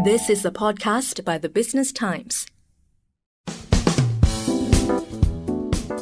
This is a podcast by the Business Times.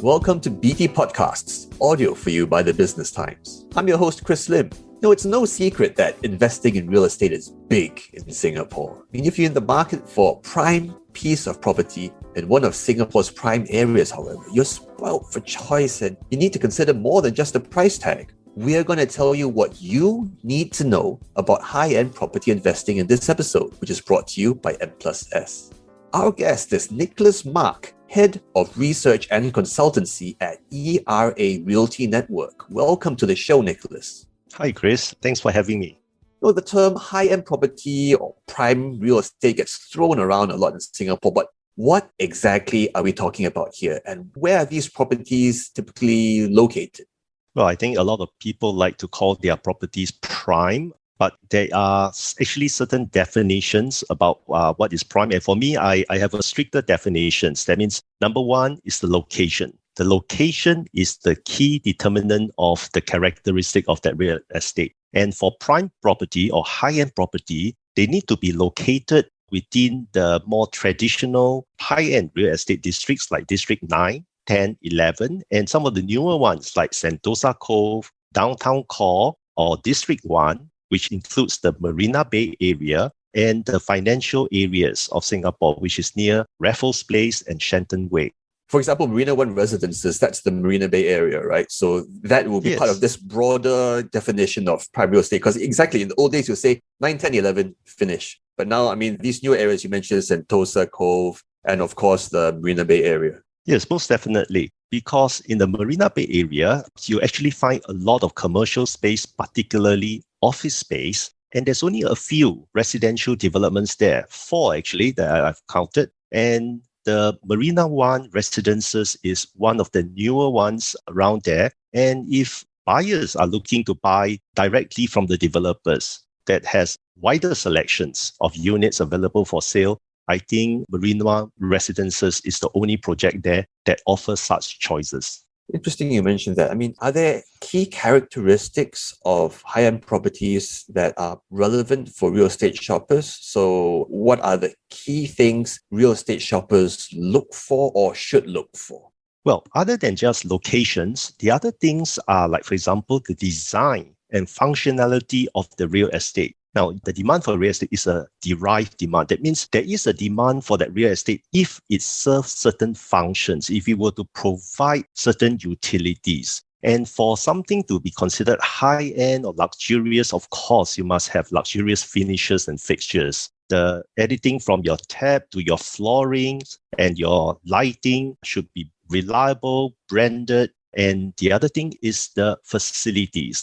Welcome to BT Podcasts, audio for you by the Business Times. I'm your host, Chris Lim. No, it's no secret that investing in real estate is big in Singapore. I mean, if you're in the market for a prime piece of property in one of Singapore's prime areas, however, you're spoiled for choice and you need to consider more than just the price tag. We're going to tell you what you need to know about high-end property investing in this episode, which is brought to you by M+S. Our guest is Nicholas Mak, Head of Research and Consultancy at ERA Realty Network. Welcome to the show, Nicholas. Hi, Chris. Thanks for having me. The term high-end property or prime real estate gets thrown around a lot in Singapore, but what exactly are we talking about here? And where are these properties typically located? Well, I think a lot of people like to call their properties prime, but there are actually certain definitions about what is prime. And for me, I have a stricter definitions. That means number one is the location. The location is the key determinant of the characteristic of that real estate. And for prime property or high-end property, they need to be located within the more traditional high-end real estate districts like District 9, 10, 11, and some of the newer ones like Sentosa Cove, Downtown Core, or District 1, which includes the Marina Bay area and the financial areas of Singapore, which is near Raffles Place and Shenton Way. For example, Marina One Residences, that's the Marina Bay area, right? So that will be part of this broader definition of prime real estate. Because exactly, in the old days, you'll say 9, 10, 11, finish. But now, I mean, these new areas you mentioned, Sentosa Cove, and of course, the Marina Bay area. Yes, most definitely. Because in the Marina Bay area, you actually find a lot of commercial space, particularly office space. And there's only a few residential developments there, 4 actually that I've counted. And the Marina One Residences is one of the newer ones around there. And if buyers are looking to buy directly from the developers that has wider selections of units available for sale, I think Marina Residences is the only project there that offers such choices. Interesting you mentioned that. I mean, are there key characteristics of high-end properties that are relevant for real estate shoppers? So what are the key things real estate shoppers look for or should look for? Well, other than just locations, the other things are like, for example, the design and functionality of the real estate. Now, the demand for real estate is a derived demand. That means there is a demand for that real estate if it serves certain functions, if it were to provide certain utilities. And for something to be considered high-end or luxurious, of course, you must have luxurious finishes and fixtures. The everything from your tap to your flooring and your lighting should be reliable, branded. And the other thing is the facilities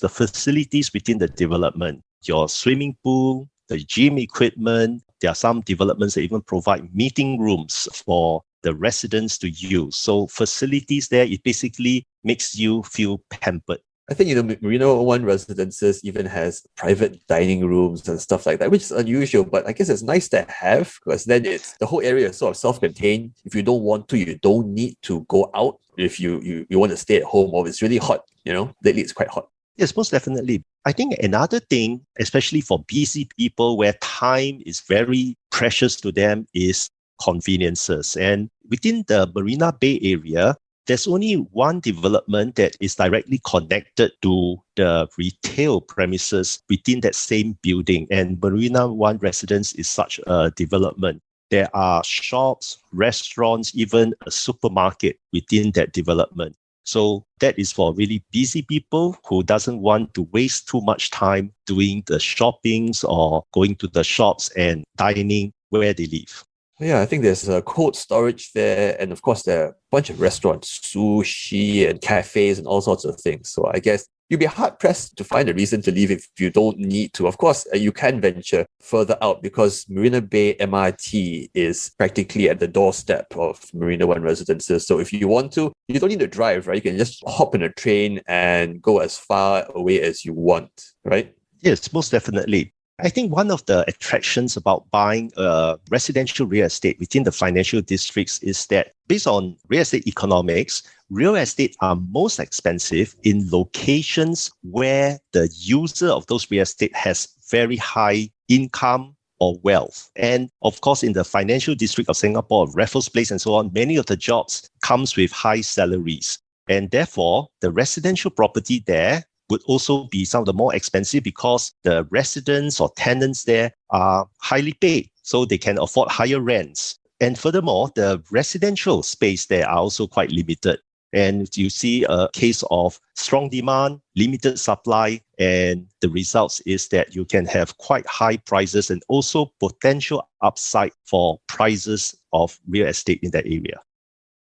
within the development. Your swimming pool, the gym equipment. There are some developments that even provide meeting rooms for the residents to use. So facilities there, it basically makes you feel pampered. I think, Marina One Residences even has private dining rooms and stuff like that, which is unusual, but I guess it's nice to have because then it's the whole area is sort of self-contained. If you don't want to, you don't need to go out. If you want to stay at home or it's really hot, lately it's quite hot. Yes, most definitely. I think another thing, especially for busy people where time is very precious to them, is conveniences. And within the Marina Bay area, there's only one development that is directly connected to the retail premises within that same building. And Marina One Residence is such a development. There are shops, restaurants, even a supermarket within that development. So that is for really busy people who doesn't want to waste too much time doing the shoppings or going to the shops and dining where they live. Yeah, I think there's a cold storage there. And of course, there are a bunch of restaurants, sushi and cafes and all sorts of things. So I guess you'd be hard-pressed to find a reason to leave if you don't need to. Of course, you can venture further out because Marina Bay MRT is practically at the doorstep of Marina One Residences. So if you want to, you don't need to drive, right? You can just hop on a train and go as far away as you want, right? Yes, most definitely. I think one of the attractions about buying residential real estate within the financial districts is that based on real estate economics, real estate are most expensive in locations where the user of those real estate has very high income or wealth. And of course, in the financial district of Singapore, Raffles Place and so on, many of the jobs comes with high salaries. And therefore, the residential property there would also be some of the more expensive because the residents or tenants there are highly paid, so they can afford higher rents. And furthermore, the residential space there are also quite limited. And you see a case of strong demand, limited supply, and the results is that you can have quite high prices and also potential upside for prices of real estate in that area.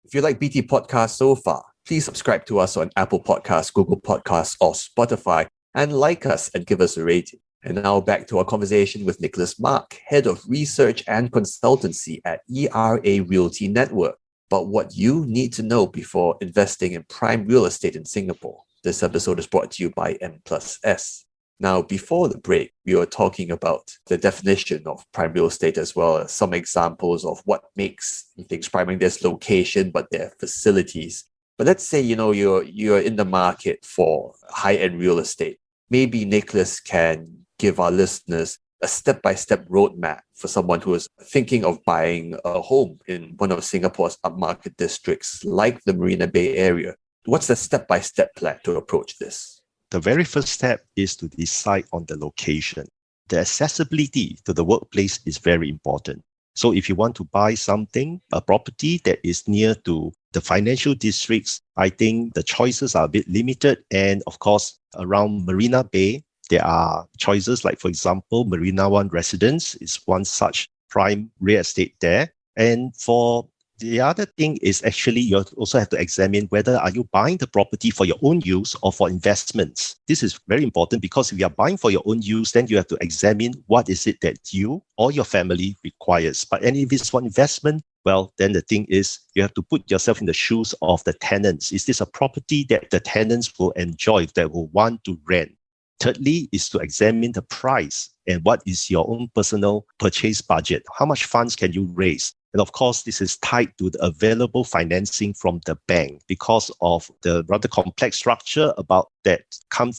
If you like BT Podcasts so far, please subscribe to us on Apple Podcasts, Google Podcasts, or Spotify, and like us and give us a rating. And now back to our conversation with Nicholas Mak, Head of Research and Consultancy at ERA Realty Network, about what you need to know before investing in prime real estate in Singapore. This episode is brought to you by M+S. Now, before the break, we were talking about the definition of prime real estate as well as some examples of what makes things prime. I mean, there's location, but there are facilities. But let's say, you're in the market for high-end real estate. Maybe Nicholas can give our listeners a step-by-step roadmap for someone who is thinking of buying a home in one of Singapore's upmarket districts, like the Marina Bay area. What's the step-by-step plan to approach this? The very first step is to decide on the location. The accessibility to the workplace is very important. So if you want to buy something, a property that is near to the financial districts, I think the choices are a bit limited. And of course, around Marina Bay, there are choices like, for example, Marina One Residence is one such prime real estate there. And for the other thing is actually you also have to examine whether are you buying the property for your own use or for investments. This is very important because if you are buying for your own use, then you have to examine what is it that you or your family requires. But if it's for investment, well, then the thing is you have to put yourself in the shoes of the tenants. Is this a property that the tenants will enjoy, that will want to rent? Thirdly is to examine the price and what is your own personal purchase budget. How much funds can you raise? And of course, this is tied to the available financing from the bank because of the rather complex structure about that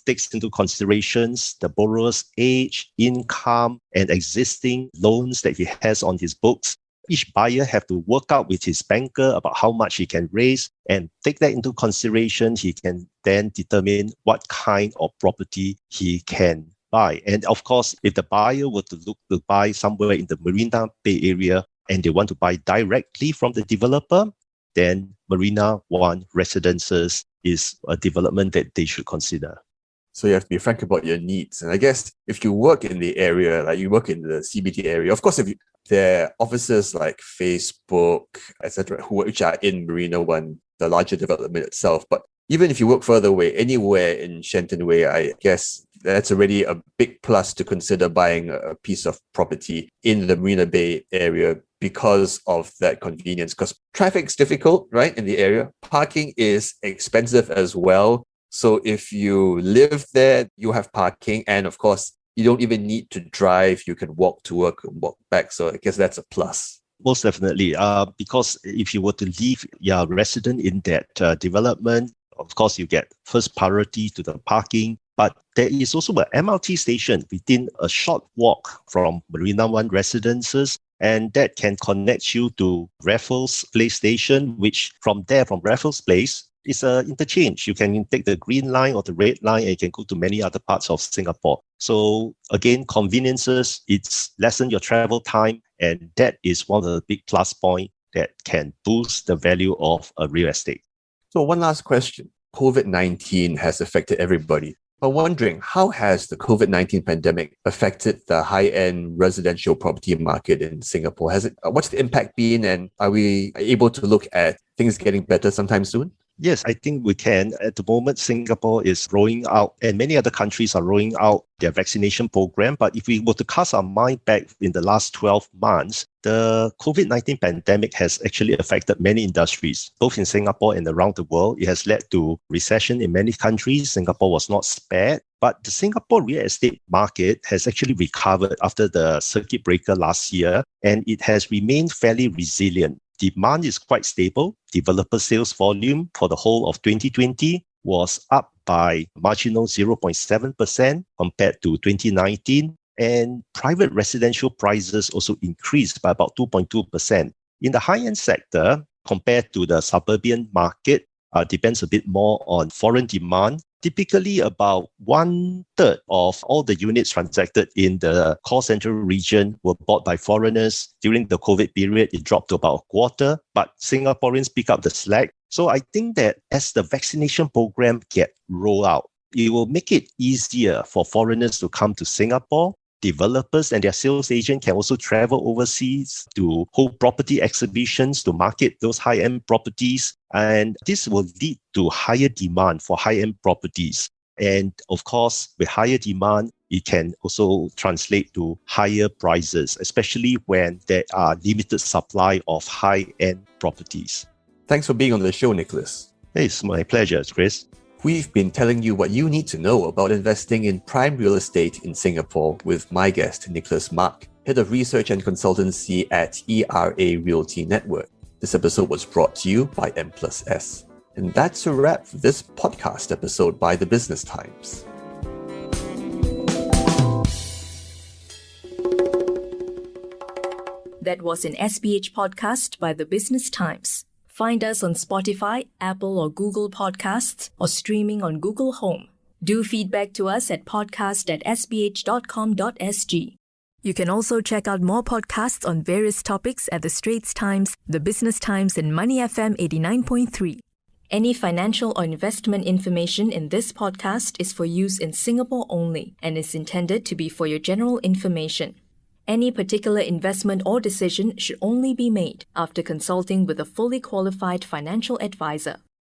takes into considerations the borrower's age, income, and existing loans that he has on his books. Each buyer have to work out with his banker about how much he can raise and take that into consideration. He can then determine what kind of property he can buy. And of course, if the buyer were to look to buy somewhere in the Marina Bay area and they want to buy directly from the developer, then Marina One Residences is a development that they should consider. So you have to be frank about your needs. And I guess if you work in the area, like you work in the CBD area, of course, there are offices like Facebook, etc., which are in Marina One, the larger development itself. But even if you work further away, anywhere in Shenton Way, I guess that's already a big plus to consider buying a piece of property in the Marina Bay area because of that convenience. Because traffic's difficult, right, in the area. Parking is expensive as well. So if you live there, you have parking. And of course, you don't even need to drive. You can walk to work and walk back. So I guess that's a plus. Most definitely. Because if you were to leave your resident in that development, of course, you get first priority to the parking. But there is also an MRT station within a short walk from Marina One Residences. And that can connect you to Raffles Place Station, which from Raffles Place, it's an interchange. You can take the green line or the red line and you can go to many other parts of Singapore. So again, conveniences, it's lessen your travel time. And that is one of the big plus points that can boost the value of a real estate. So one last question. COVID-19 has affected everybody. But wondering, how has the COVID-19 pandemic affected the high-end residential property market in Singapore? What's the impact been, and are we able to look at things getting better sometime soon? Yes, I think we can. At the moment, Singapore is rolling out, and many other countries are rolling out their vaccination program. But if we were to cast our mind back in the last 12 months, the COVID-19 pandemic has actually affected many industries, both in Singapore and around the world. It has led to recession in many countries. Singapore was not spared. But the Singapore real estate market has actually recovered after the circuit breaker last year, and it has remained fairly resilient. Demand is quite stable. Developer sales volume for the whole of 2020 was up by marginal 0.7% compared to 2019. and private residential prices also increased by about 2.2%. In the high-end sector, compared to the suburban market, depends a bit more on foreign demand. Typically, about 1/3 of all the units transacted in the call center region were bought by foreigners. During the COVID period, it dropped to about a quarter, but Singaporeans pick up the slack. So I think that as the vaccination program get rolled out, it will make it easier for foreigners to come to Singapore. Developers and their sales agent can also travel overseas to hold property exhibitions to market those high-end properties. And this will lead to higher demand for high-end properties. And of course, with higher demand, it can also translate to higher prices, especially when there are limited supply of high-end properties. Thanks for being on the show, Nicholas. It's my pleasure, Chris. We've been telling you what you need to know about investing in prime real estate in Singapore with my guest, Nicholas Mak, Head of Research and Consultancy at ERA Realty Network. This episode was brought to you by M+S. And that's a wrap for this podcast episode by The Business Times. That was an SPH podcast by The Business Times. Find us on Spotify, Apple or Google Podcasts, or streaming on Google Home. Do feedback to us at podcast@sph.com.sg. You can also check out more podcasts on various topics at The Straits Times, The Business Times, and Money FM 89.3. Any financial or investment information in this podcast is for use in Singapore only and is intended to be for your general information. Any particular investment or decision should only be made after consulting with a fully qualified financial advisor.